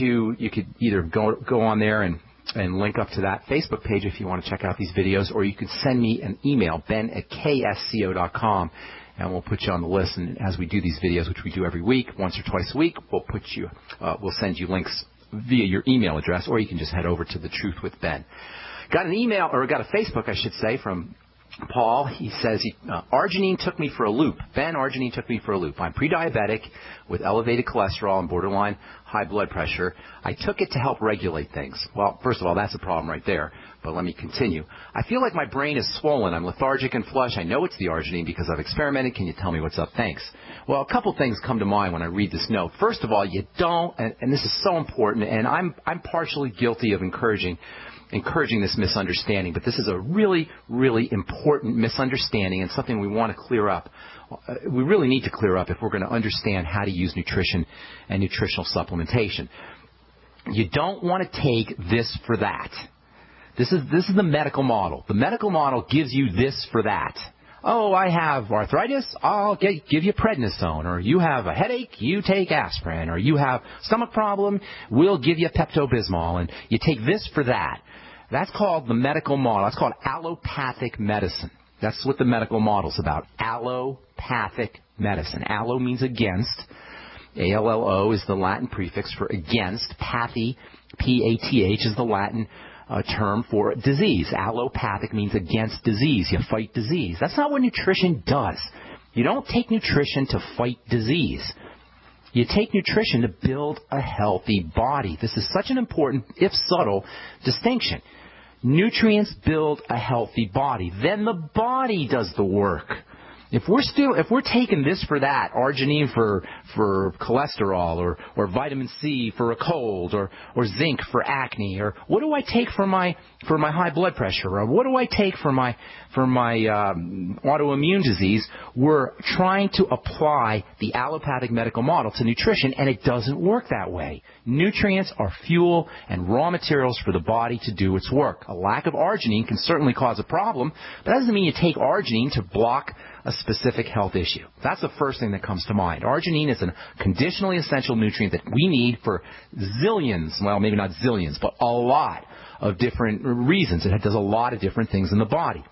you could either go on there and link up to that Facebook page if you want to check out these videos, or you can send me an email, ben@ksco.com, and we'll put you on the list. And as we do these videos, which we do every week, once or twice a week, we'll send you links via your email address, or you can just head over to The Truth with Ben. Got an email, or got a Facebook, I should say, from Paul. He says, arginine took me for a loop. Ben, arginine took me for a loop. I'm pre-diabetic with elevated cholesterol and borderline high blood pressure. I took it to help regulate things. Well, first of all, that's a problem right there, but let me continue. I feel like my brain is swollen. I'm lethargic and flush. I know it's the arginine because I've experimented. Can you tell me what's up? Thanks. Well, a couple things come to mind when I read this note. First of all, you don't, and this is so important, and I'm partially guilty of encouraging this misunderstanding, but this is a really, really important misunderstanding and something we want to clear up. We really need to clear up if we're going to understand how to use nutrition and nutritional supplementation. You don't want to take this for that. This is the medical model. The medical model gives you this for that. Oh, I have arthritis, I'll give you prednisone. Or you have a headache, you take aspirin. Or you have stomach problem, we'll give you Pepto-Bismol. And you take this for that. That's called the medical model. That's called allopathic medicine. That's what the medical model's about. Allopathic medicine. Allo means against. A-L-L-O is the Latin prefix for against. Pathy, P-A-T-H, is the Latin term for disease. Allopathic means against disease. You fight disease. That's not what nutrition does. You don't take nutrition to fight disease. You take nutrition to build a healthy body. This is such an important, if subtle, distinction. Nutrients build a healthy body. Then the body does the work. If we're taking this for that, arginine for cholesterol, or vitamin C for a cold, or zinc for acne, or what do I take for my high blood pressure, or what do I take for my autoimmune disease, we're trying to apply the allopathic medical model to nutrition, and it doesn't work that way. Nutrients are fuel and raw materials for the body to do its work. A lack of arginine can certainly cause a problem, but that doesn't mean you take arginine to block a specific health issue. That's the first thing that comes to mind. Arginine is a conditionally essential nutrient that we need for zillions, well, maybe not zillions, but a lot of different reasons. It does a lot of different things in the body.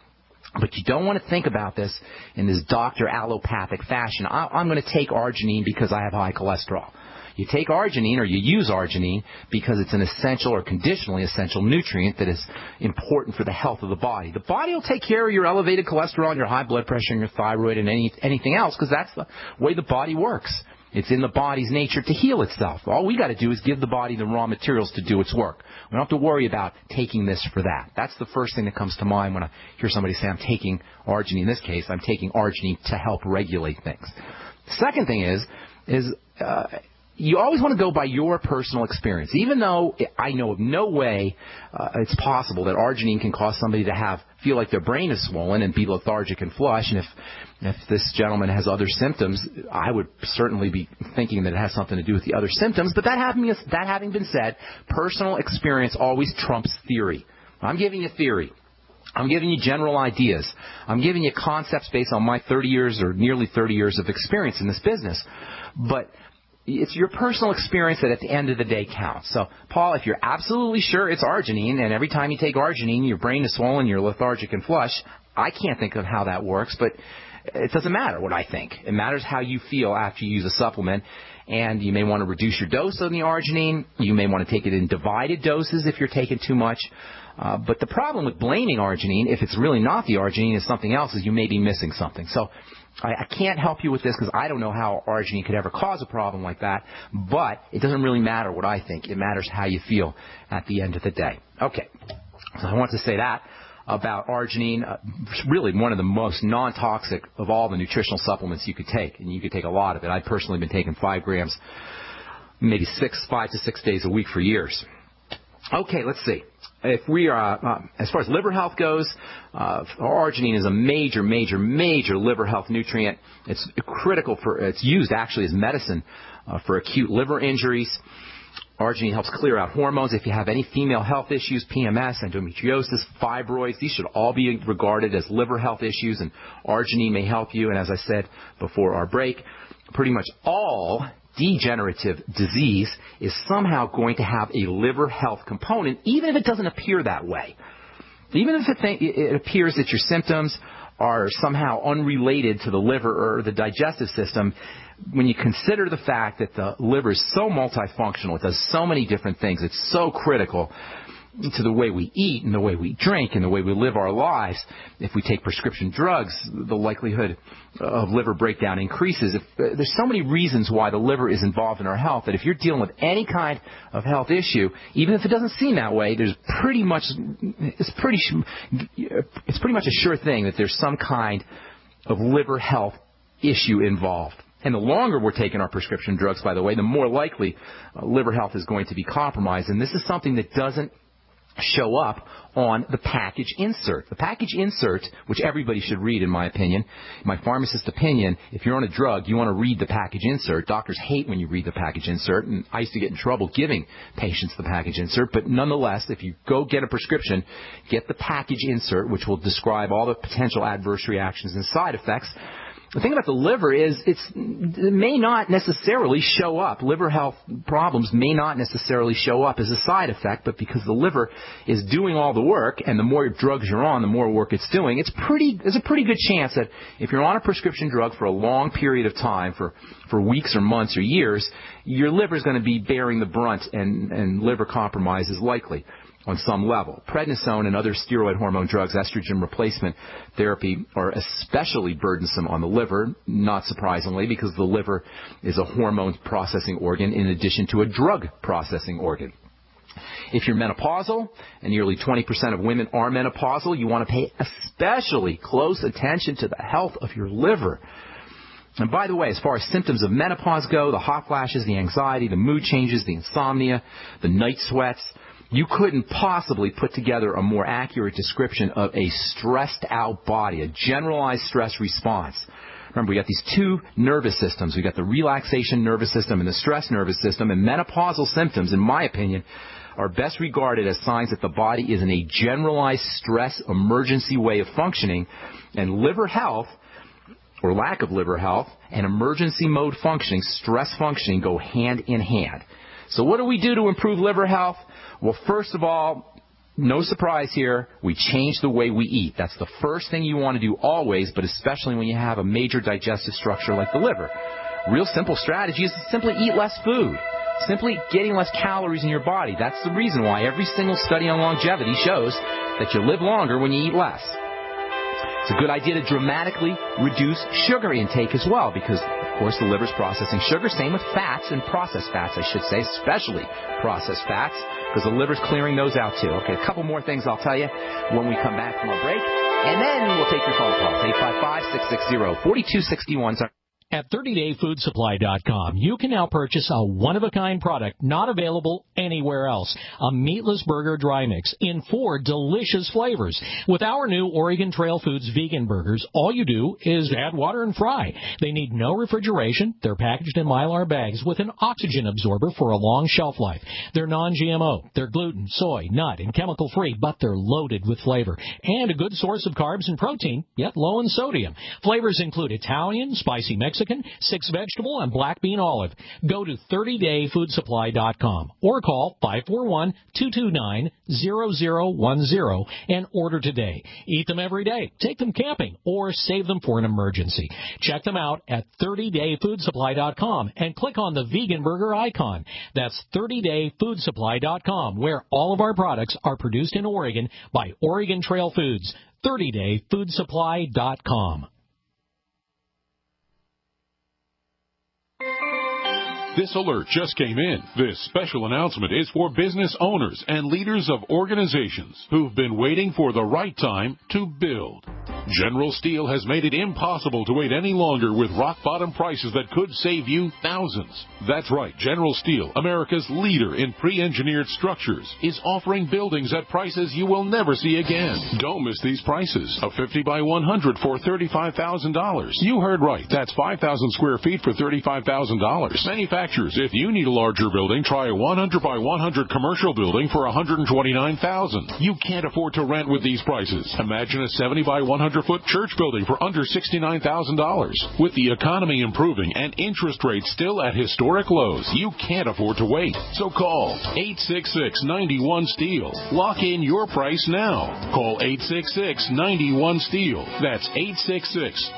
But you don't want to think about this in this doctor allopathic fashion. I'm going to take arginine because I have high cholesterol. You take arginine, or you use arginine, because it's an essential or conditionally essential nutrient that is important for the health of the body. The body will take care of your elevated cholesterol and your high blood pressure and your thyroid and anything else, because that's the way the body works. It's in the body's nature to heal itself. All we got to do is give the body the raw materials to do its work. We don't have to worry about taking this for that. That's the first thing that comes to mind when I hear somebody say, I'm taking arginine. In this case, I'm taking arginine to help regulate things. The second thing is you always want to go by your personal experience. Even though I know of no way it's possible that arginine can cause somebody to feel like their brain is swollen and be lethargic and flush. And if this gentleman has other symptoms, I would certainly be thinking that it has something to do with the other symptoms. But that having been said, personal experience always trumps theory. I'm giving you theory. I'm giving you general ideas. I'm giving you concepts based on my 30 years or nearly 30 years of experience in this business. But it's your personal experience that at the end of the day counts. So, Paul, if you're absolutely sure it's arginine, and every time you take arginine, your brain is swollen, you're lethargic and flush, I can't think of how that works, but it doesn't matter what I think. It matters how you feel after you use a supplement, and you may want to reduce your dose of the arginine. You may want to take it in divided doses if you're taking too much. But the problem with blaming arginine, if it's really not the arginine, is something else, is you may be missing something. So I can't help you with this because I don't know how arginine could ever cause a problem like that, but it doesn't really matter what I think. It matters how you feel at the end of the day. Okay, so I want to say that about arginine, really one of the most non-toxic of all the nutritional supplements you could take, and you could take a lot of it. I've personally been taking 5 grams, maybe 5 to 6 days a week for years. Okay, let's see. If we are, as far as liver health goes, arginine is a major liver health nutrient. It's critical it's used actually as medicine for acute liver injuries. Arginine helps clear out hormones. If you have any female health issues, PMS, endometriosis, fibroids, these should all be regarded as liver health issues, and arginine may help you. And as I said before our break, pretty much all degenerative disease is somehow going to have a liver health component, even if it doesn't appear that way. Even if it appears that your symptoms are somehow unrelated to the liver or the digestive system, when you consider the fact that the liver is so multifunctional, it does so many different things, it's so critical to the way we eat and the way we drink and the way we live our lives. If we take prescription drugs, the likelihood of liver breakdown increases. There's so many reasons why the liver is involved in our health that if you're dealing with any kind of health issue, even if it doesn't seem that way, it's pretty much a sure thing that there's some kind of liver health issue involved. And the longer we're taking our prescription drugs, by the way, the more likely liver health is going to be compromised. And this is something that doesn't show up on the package insert. The package insert, which everybody should read, in my opinion, my pharmacist's opinion, if you're on a drug, you want to read the package insert. Doctors hate when you read the package insert, and I used to get in trouble giving patients the package insert. But nonetheless, if you go get a prescription, get the package insert, which will describe all the potential adverse reactions and side effects. The thing about the liver is it may not necessarily show up. Liver health problems may not necessarily show up as a side effect, but because the liver is doing all the work, and the more drugs you're on, the more work it's doing, there's a pretty good chance that if you're on a prescription drug for a long period of time, for weeks or months or years, your liver is going to be bearing the brunt, and liver compromise is likely on some level. Prednisone and other steroid hormone drugs, estrogen replacement therapy, are especially burdensome on the liver, not surprisingly, because the liver is a hormone processing organ in addition to a drug processing organ. If you're menopausal, and nearly 20% of women are menopausal, you want to pay especially close attention to the health of your liver. And by the way, as far as symptoms of menopause go, the hot flashes, the anxiety, the mood changes, the insomnia, the night sweats, you couldn't possibly put together a more accurate description of a stressed out body, a generalized stress response. Remember, we got these two nervous systems. We got the relaxation nervous system and the stress nervous system, and menopausal symptoms, in my opinion, are best regarded as signs that the body is in a generalized stress emergency way of functioning, and liver health, or lack of liver health, and emergency mode functioning, stress functioning, go hand in hand. So what do we do to improve liver health? Well, first of all, no surprise here, we change the way we eat. That's the first thing you want to do always, but especially when you have a major digestive structure like the liver. Real simple strategy is to simply eat less food. Simply getting less calories in your body. That's the reason why every single study on longevity shows that you live longer when you eat less. It's a good idea to dramatically reduce sugar intake as well, because, of course, the liver's processing sugar. Same with fats and processed fats, I should say, especially processed fats, because the liver's clearing those out too. Okay, a couple more things I'll tell you when we come back from our break, and then we'll take your phone calls. 855-660-4261. At 30dayfoodsupply.com, you can now purchase a one-of-a-kind product not available anywhere else. A meatless burger dry mix in 4 delicious flavors. With our new Oregon Trail Foods vegan burgers, all you do is add water and fry. They need no refrigeration. They're packaged in Mylar bags with an oxygen absorber for a long shelf life. They're non-GMO. They're gluten, soy, nut, and chemical-free, but they're loaded with flavor. And a good source of carbs and protein, yet low in sodium. Flavors include Italian, spicy Mexican, 6 vegetable, and black bean olive. Go to 30dayfoodsupply.com or call 541-229-0010 and order today. Eat them every day, take them camping, or save them for an emergency. Check them out at 30dayfoodsupply.com and click on the vegan burger icon. That's 30dayfoodsupply.com, where all of our products are produced in Oregon by Oregon Trail Foods. 30dayfoodsupply.com. This alert just came in. This special announcement is for business owners and leaders of organizations who've been waiting for the right time to build. General Steel has made it impossible to wait any longer with rock-bottom prices that could save you thousands. That's right. General Steel, America's leader in pre-engineered structures, is offering buildings at prices you will never see again. Don't miss these prices. A 50 by 100 for $35,000. You heard right. That's 5,000 square feet for $35,000. Manufactured manufacturers. If you need a larger building, try a 100 by 100 commercial building for $129,000. You can't afford to rent with these prices. Imagine a 70 by 100 foot church building for under $69,000. With the economy improving and interest rates still at historic lows, you can't afford to wait. So call 866-91-STEEL. Lock in your price now. Call 866-91-STEEL. That's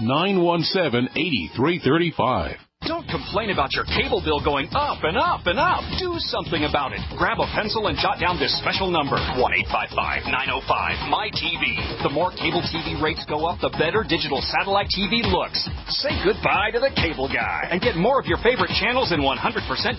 866-917-8335. Don't complain about your cable bill going up and up and up. Do something about it. Grab a pencil and jot down this special number, 1-855-905-MY-TV. The more cable TV rates go up, the better digital satellite TV looks. Say goodbye to the cable guy and get more of your favorite channels in 100%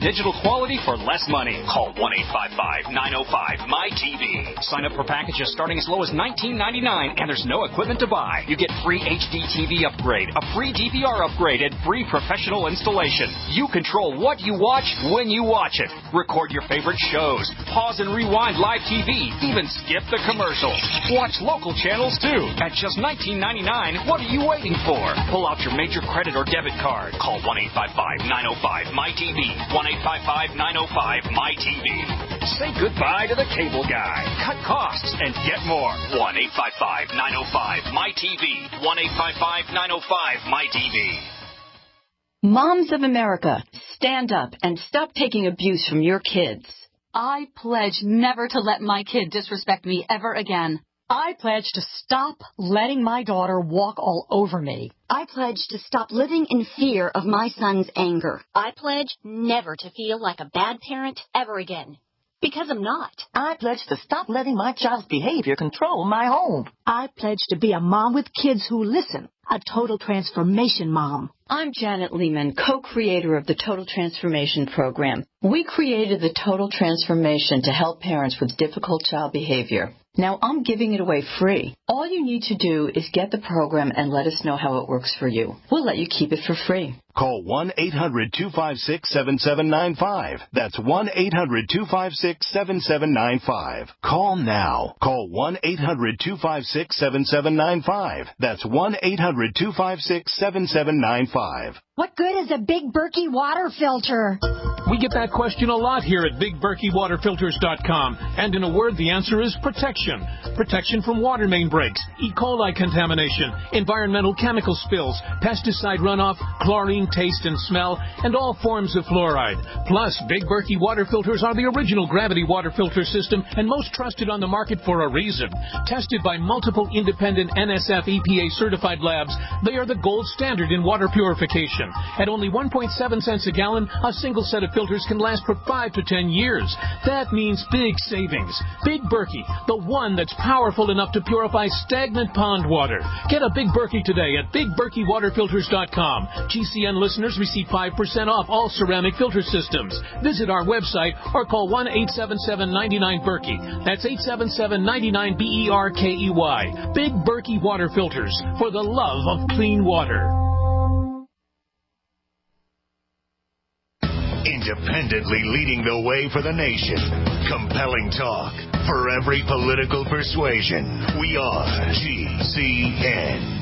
digital quality for less money. Call 1-855-905-MY-TV. Sign up for packages starting as low as $19.99, and there's no equipment to buy. You get free HD TV upgrade, a free DVR upgrade, and free professional installation. You control what you watch when you watch it. Record your favorite shows. Pause and rewind live TV. Even skip the commercials. Watch local channels too. At just $19.99, what are you waiting for? Pull out your major credit or debit card. Call 1-855-905-MY-TV. 1-855-905-MY-TV. Say goodbye to the cable guy. Cut costs and get more. 1-855-905-MY-TV. 1-855-905-MY-TV. Moms of America, stand up and stop taking abuse from your kids. I pledge never to let my kid disrespect me ever again. I pledge to stop letting my daughter walk all over me. I pledge to stop living in fear of my son's anger. I pledge never to feel like a bad parent ever again. Because I'm not. I pledge to stop letting my child's behavior control my home. I pledge to be a mom with kids who listen. A total transformation mom. I'm Janet Lehman, co-creator of the Total Transformation Program. We created the Total Transformation to help parents with difficult child behavior. Now I'm giving it away free. All you need to do is get the program and let us know how it works for you. We'll let you keep it for free. Call 1-800-256-7795. That's 1-800-256-7795. Call now. Call 1-800-256-7795. That's 1-800-256-7795. What good is a Big Berkey water filter? We get that question a lot here at BigBerkeyWaterFilters.com. And in a word, the answer is protection. Protection from water main breaks, E. coli contamination, environmental chemical spills, pesticide runoff, chlorine taste and smell, and all forms of fluoride. Plus, Big Berkey water filters are the original gravity water filter system and most trusted on the market for a reason. Tested by multiple independent NSF EPA certified labs, they are the gold standard in water purification. At only 1.7 cents a gallon, a single set of filters can last for 5 to 10 years. That means big savings. Big Berkey, the one that's powerful enough to purify stagnant pond water. Get a Big Berkey today at BigBerkeyWaterFilters.com. GCN listeners receive 5% off all ceramic filter systems. Visit our website or call 1-877-99-BERKEY. That's 877-99-BERKEY. Big Berkey Water Filters, for the love of clean water. Independently leading the way for the nation. Compelling talk for every political persuasion. We are GCN.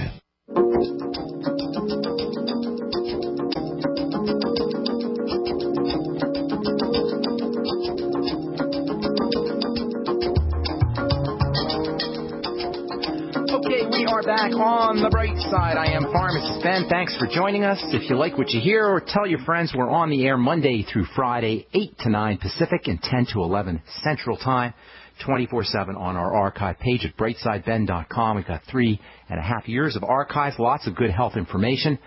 Okay, we are back on the bright side. I am Pharmacist Ben. Thanks for joining us. If you like what you hear, or tell your friends, we're on the air Monday through Friday, 8 to 9 Pacific and 10 to 11 Central Time, 24/7 on our archive page at brightsideben.com. We've got 3.5 years of archives, lots of good health information.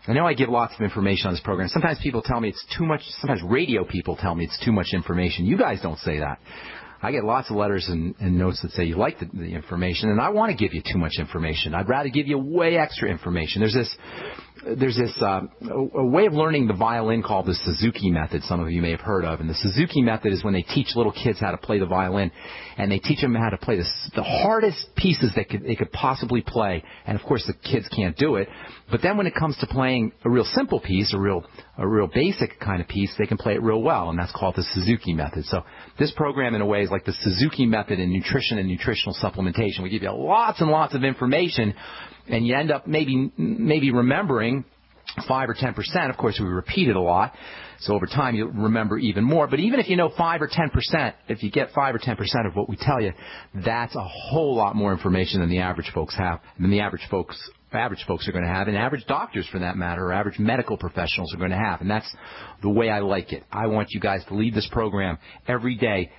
I know I give lots of information on this program. Sometimes people tell me it's too much. Sometimes radio people tell me it's too much information. You guys don't say that. I get lots of letters and notes that say you like the information, and I want to give you too much information. I'd rather give you way extra information. There's this a way of learning the violin called the Suzuki method. Some of you may have heard of, and the Suzuki method is when they teach little kids how to play the violin, and they teach them how to play the hardest pieces they could possibly play. And of course, the kids can't do it. But then when it comes to playing a real simple piece, a real basic kind of piece, they can play it real well, and that's called the Suzuki method. So this program, in a way, is like the Suzuki method in nutrition and nutritional supplementation. We give you lots and lots of information, and you end up maybe remembering 5 or 10%, of course, we repeat it a lot. So over time, you'll remember even more. But even if you know 5 or 10%, if you get 5 or 10% of what we tell you, that's a whole lot more information than the average folks have, than the average folks are going to have, and average doctors, for that matter, or average medical professionals are going to have. And that's the way I like it. I want you guys to leave this program every day